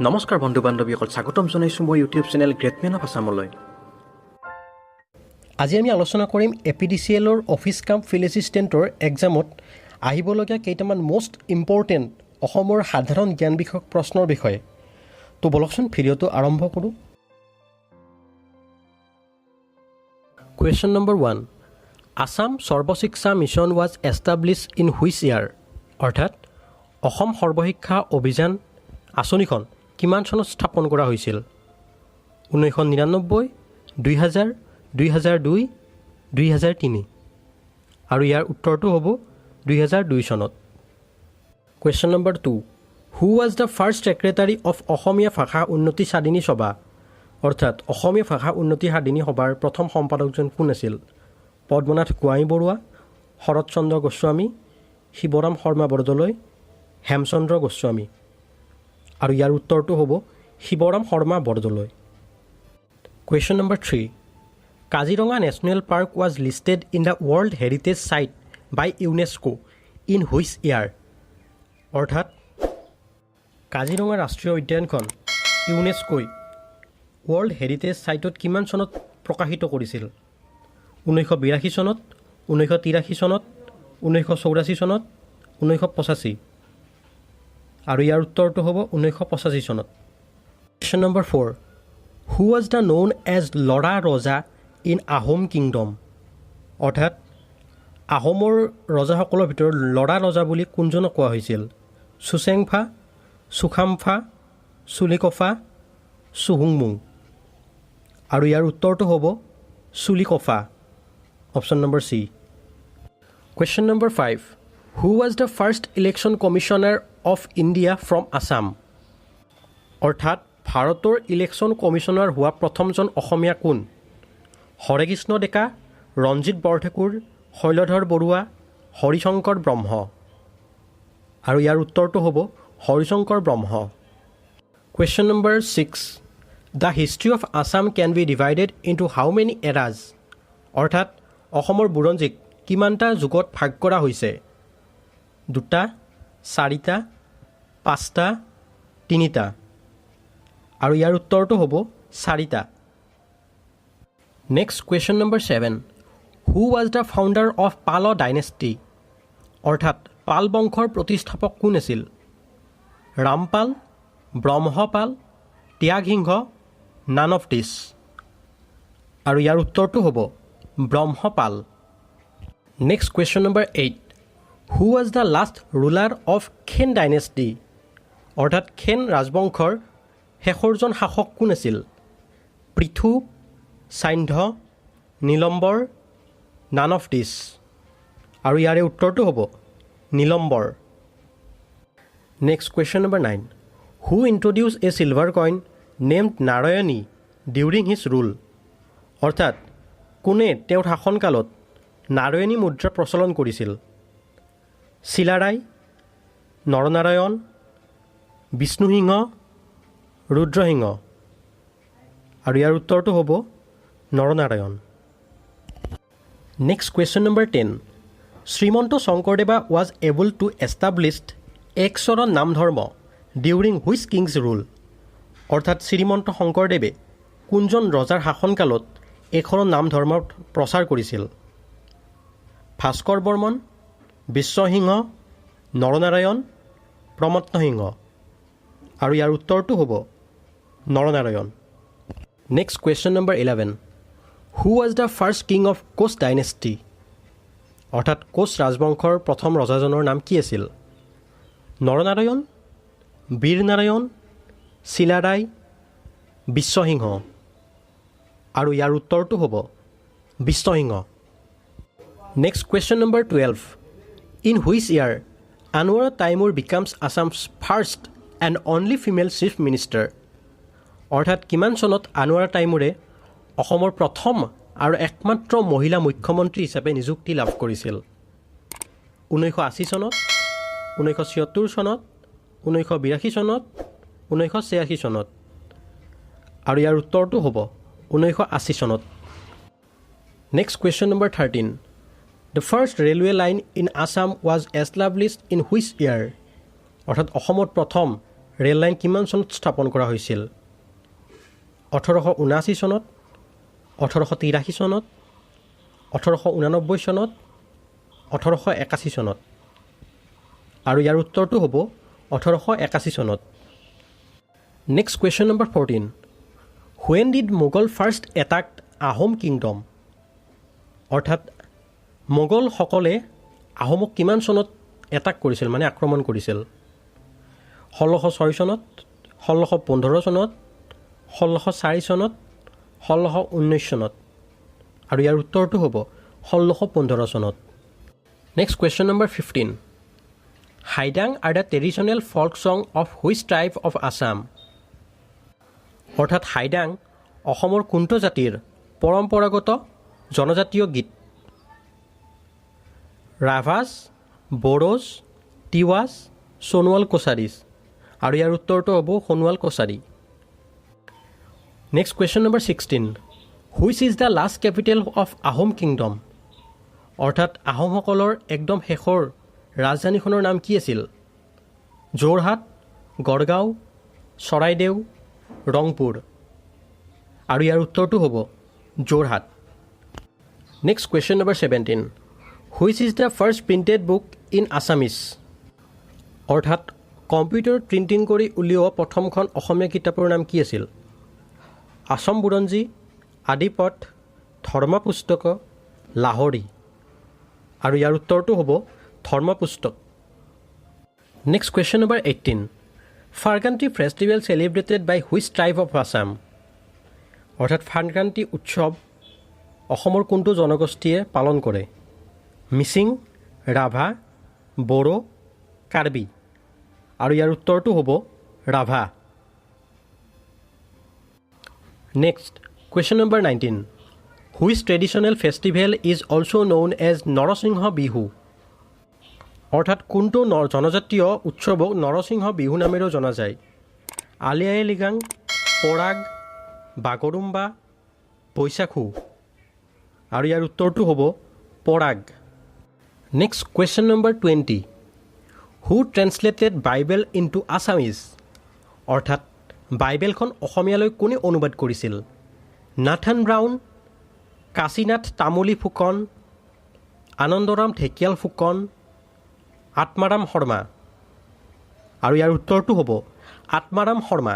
নমস্কাৰ বন্ধু বান্ধৱীসকল, স্বাগতম জনাইছোঁ মই ইউটিউব চেনেল গ্ৰেটমেন অফ আছামলৈ। আজি আমি আলোচনা কৰিম APDCLৰ অফিচ কাম ফিল্ড এছিষ্টেণ্টৰ এক্সামত আহিবলগীয়া কেইটামান মষ্ট ইম্পৰ্টেণ্ট অসমৰ সাধাৰণ জ্ঞান বিষয়ক প্ৰশ্নৰ বিষয়ে। তো বলকচোন ভিডিঅ'টো আৰম্ভ কৰোঁ। Question number 1, Assam Sarva Shiksha mission was establish in which year? অৰ্থাৎ অসম সৰ্বশিক্ষা অভিযান আঁচনিখন কিমান চনত স্থাপন কৰা হৈছিল? 1999, 2000, 2002, 2003। আৰু ইয়াৰ উত্তৰটো হ'ব 2002 চনত। Question number 2, who was the first secretary of Asomiya Bhasha Unnati সাধিনী সভা? অৰ্থাৎ অসমীয়া ভাষা উন্নতি সাধিনী সভাৰ প্ৰথম সম্পাদকজন কোন আছিল? পদ্মনাথ গোহাঁই বৰুৱা, শৰৎচন্দ্ৰ গোস্বামী, শিৱৰাম শৰ্মা বৰদলৈ, হেমচন্দ্ৰ গোস্বামী। আৰু ইয়াৰ উত্তৰটো হ'ব Sibaram Sarma Bordoloi. Question number 3, Kaziranga national park was listed in the world heritage site by UNESCO in which year? অৰ্থাৎ কাজিৰঙা ৰাষ্ট্ৰীয় উদ্যানখন ইউনেস্কোই ৱৰ্ল্ড হেৰিটেজ চাইটত কিমান চনত প্ৰকাশিত কৰিছিল? 1982 চনত, 1983 চনত, 1984 চনত, 1985। আৰু ইয়াৰ উত্তৰটো হ'ব 1985 চনত। Question number 4, who was the known as Lora Raja in Ahom kingdom? অৰ্থাৎ আহোমৰ ৰজাসকলৰ ভিতৰত লৰা ৰজা বুলি কোনজনক কোৱা হৈছিল? চুচেংফা, চুখামফা, চুলিকফা, চুহুংমুং। আৰু ইয়াৰ উত্তৰটো হ'ব Sulikpha, option number C. Question number 5, who was the first election commissioner of India from Assam? অৰ্থাৎ ভাৰতৰ ইলেকশ্যন কমিশ্যনাৰ হোৱা প্ৰথমজন অসমীয়া কোন? হৰেকৃষ্ণ ডেকা, ৰঞ্জিত বৰঠাকুৰ, শৈলধৰ বৰুৱা, হৰিশংকৰ ব্ৰহ্ম। আৰু ইয়াৰ উত্তৰটো হ'ব Harishankar Brahma. Question number 6, the history of Assam can be divided into how many eras? অৰ্থাৎ অসমৰ বুৰঞ্জীক কিমানটা যুগত ভাগ কৰা হৈছে? 2টা, 4টা, 5টা, 3টা। আৰু ইয়াৰ উত্তৰটো হ'ব 4টা। Next question number 7, who was the founder of Pala dynasty? অৰ্থাৎ পাল বংশৰ প্ৰতিষ্ঠাপক কোন আছিল? Rampal, Brahmapal, Tyagasimha, none of these. আৰু ইয়াৰ উত্তৰটো হ'ব Brahmapal. Next question number 8, who was the last ruler of Khen dynasty? অৰ্থাৎ খেন ৰাজবংশৰ শেষৰজন শাসক কোন আছিল? পৃথু, সান্ধ্য, নীলম্বৰ, নান অফ দিছ। আৰু ইয়াৰে উত্তৰটো হ'ব Nilambar. Next question number 9, who introduce a silver coin named Narayani during his rule? অৰ্থাৎ কোনে তেওঁৰ শাসনকালত নাৰায়ণী মুদ্ৰা প্ৰচলন কৰিছিল? চিলাৰায়, নৰনাৰায়ণ, বিষ্ণুসিংহ, ৰুদ্ৰসিংহ। আৰু ইয়াৰ উত্তৰটো হ'ব Naranarayan. Next question number 10, Srimanta Sankardeva was able to established Ekasarana Naam Dharma during which Kings rule? অৰ্থাৎ শ্ৰীমন্ত শংকৰদেৱে কোনজন ৰজাৰ শাসনকালত একশৰণ নাম ধৰ্মৰ প্ৰচাৰ কৰিছিল? ভাস্কৰ বৰ্মন, বিশ্বসিংহ, নৰনাৰায়ণ, প্ৰমত্তসিংহ। আৰু ইয়াৰ উত্তৰটো হ'ব Naranarayan. Next question number 11, who was the first king of Koch dynasty? অৰ্থাৎ কোচ ৰাজবংশৰ প্ৰথম ৰজাজনৰ নাম কি আছিল? নৰনাৰায়ণ, বীৰনাৰায়ণ, চিলাৰায়, বিশ্বসিংহ। আৰু ইয়াৰ উত্তৰটো হ'ব Biswasingha. Next question number 12, in which year Anowara Taimur becomes Assam's first and only female chief minister? অৰ্থাৎ কিমান চনত আনোৱাৰা তাইমুৰে অসমৰ প্ৰথম আৰু একমাত্ৰ মহিলা মুখ্যমন্ত্ৰী হিচাপে নিযুক্তি লাভ কৰিছিল? 1980 চনত, 1976 চনত, 1982 চনত, 1986 চনত। আৰু ইয়াৰ উত্তৰটো হ'ব 1980 চনত। Next question number 13, the first railway line in Assam was established in which year? অৰ্থাৎ অসমত প্ৰথম ৰেল লাইন কিমান চনত স্থাপন কৰা হৈছিল 1879 চনত 1883 চনত 1889 চনত 1881 চনত আৰু ইয়াৰ উত্তৰটো হ'ব 1881 চনত next question number 14 When did Mughal first attack Ahom kingdom অৰ্থাৎ মোগলসকলে আহোমক কিমান চনত এটাক কৰিছিল মানে আক্ৰমণ কৰিছিল 1606 চনত 1615 চনত 1604 চনত 1619 চনত আৰু ইয়াৰ উত্তৰটো হ'ব 1615 চনত next question number 15 হাইডাং are the traditional folk song of which tribe of Assam অৰ্থাৎ হাইডাং অসমৰ কোনটো জাতিৰ পৰম্পৰাগত জনজাতীয় গীত ৰাভাছ বড়োজ তিৱাছ সোণোৱাল কছাৰীজ আৰু ইয়াৰ উত্তৰটো হ'ব Sonowal Kachari next question number 16 which is the last capital of Ahom kingdom অৰ্থাৎ আহোমসকলৰ একদম শেষৰ ৰাজধানীখনৰ নাম কি আছিল যোৰহাট গড়গাঁও চৰাইদেউ ৰংপুৰ আৰু ইয়াৰ উত্তৰটো হ'ব Jorhat next question number 17 which is the first printed book in Assamese অৰ্থাৎ কম্পিউটাৰ প্ৰিণ্টিং কৰি উলিওৱা প্ৰথমখন অসমীয়া কিতাপৰ নাম কি আছিল আছাম বুৰঞ্জী আদিপথ ধৰ্মপুস্তক লাহৰী আৰু ইয়াৰ উত্তৰটো হ'ব ধৰ্মপুস্তক next question number 18 Farkanti festival celebrated by which tribe of Assam অৰ্থাৎ ফাৰকান্তি উৎসৱ অসমৰ কোনটো জনগোষ্ঠীয়ে পালন কৰে মিচিং ৰাভা বড়ো কাৰ্বি আৰু ইয়াৰ উত্তৰটো হ'ব Rabha next question number 19 which traditional festival is also' known as Narasingha Bihu অৰ্থাৎ কোনটো জনজাতীয় উৎসৱক নৰসিংহ বিহু নামেৰেও জনা যায় আলি আই লৃগাং পৰাগ বাগৰুম্বা বৈশাখু আৰু ইয়াৰ উত্তৰটো হ'ব পৰাগ নেক্সট কুৱেশ্যন নম্বৰ 20 হু ট্ৰেন্সলেটেড বাইবেল ইনটু আছামিজ অৰ্থাৎ বাইবেলখন অসমীয়ালৈ কোনে অনুবাদ কৰিছিল নাথান ব্ৰাউন কাশীনাথ তামুলী ফুকন আনন্দৰাম ঢেকিয়াল ফুকন আত্মাৰাম শৰ্মা আৰু ইয়াৰ উত্তৰটো হ'ব আত্মাৰাম শৰ্মা